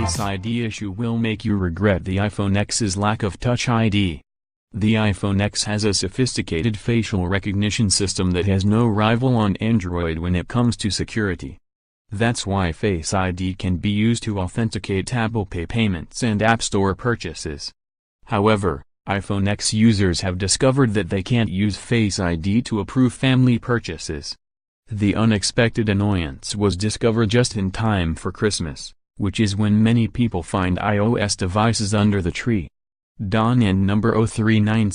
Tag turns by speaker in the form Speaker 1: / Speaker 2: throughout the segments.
Speaker 1: Face ID issue will make you regret the iPhone X's lack of Touch ID. The iPhone X has a sophisticated facial recognition system that has no rival on Android when it comes to security. That's why Face ID can be used to authenticate Apple Pay payments and App Store purchases. However, iPhone X users have discovered that they can't use Face ID to approve family purchases. The unexpected annoyance was discovered just in time for Christmas, which is when many people find iOS devices under the tree. Don and number 039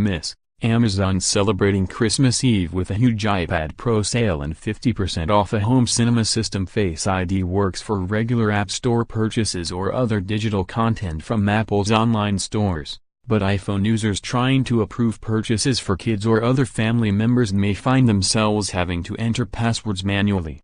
Speaker 1: Miss, Amazon's celebrating Christmas Eve with a huge iPad Pro sale and 50% off a home cinema system. Face ID works for regular App Store purchases or other digital content from Apple's online stores, but iPhone users trying to approve purchases for kids or other family members may find themselves having to enter passwords manually.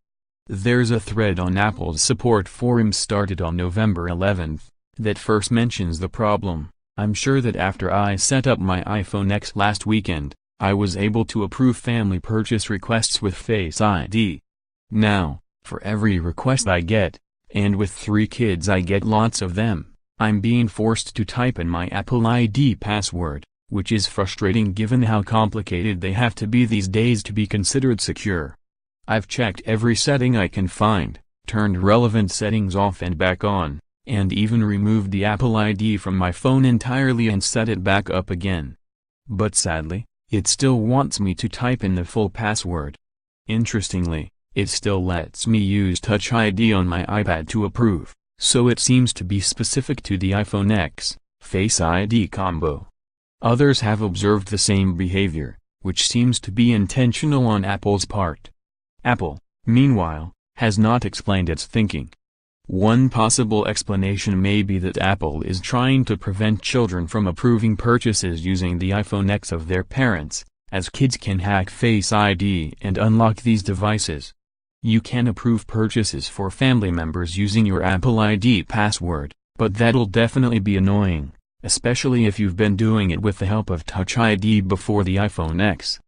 Speaker 1: There's a thread on Apple's support forum started on November 11th that first mentions the problem. I'm sure that after I set up my iPhone X last weekend, I was able to approve family purchase requests with Face ID. Now, for every request I get, and with 3 kids I get lots of them, I'm being forced to type in my Apple ID password, which is frustrating given how complicated they have to be these days to be considered secure. I've checked every setting I can find, turned relevant settings off and back on, and even removed the Apple ID from my phone entirely and set it back up again. But sadly, it still wants me to type in the full password. Interestingly, it still lets me use Touch ID on my iPad to approve, so it seems to be specific to the iPhone X, Face ID combo. Others have observed the same behavior, which seems to be intentional on Apple's part. Apple, meanwhile, has not explained its thinking. One possible explanation may be that Apple is trying to prevent children from approving purchases using the iPhone X of their parents, as kids can hack Face ID and unlock these devices. You can approve purchases for family members using your Apple ID password, but that'll definitely be annoying, especially if you've been doing it with the help of Touch ID before the iPhone X.